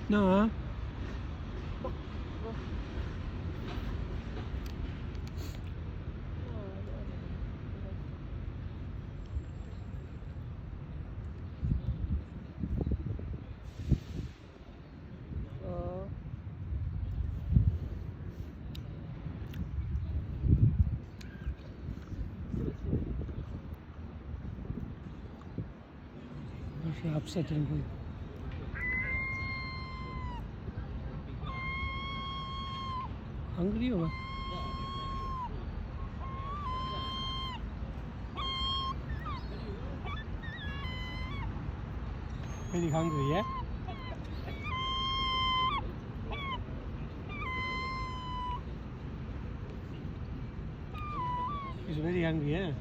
No, huh? Oh. She upsetting me. Hungry or what? Very hungry, yeah? He's very hungry, yeah?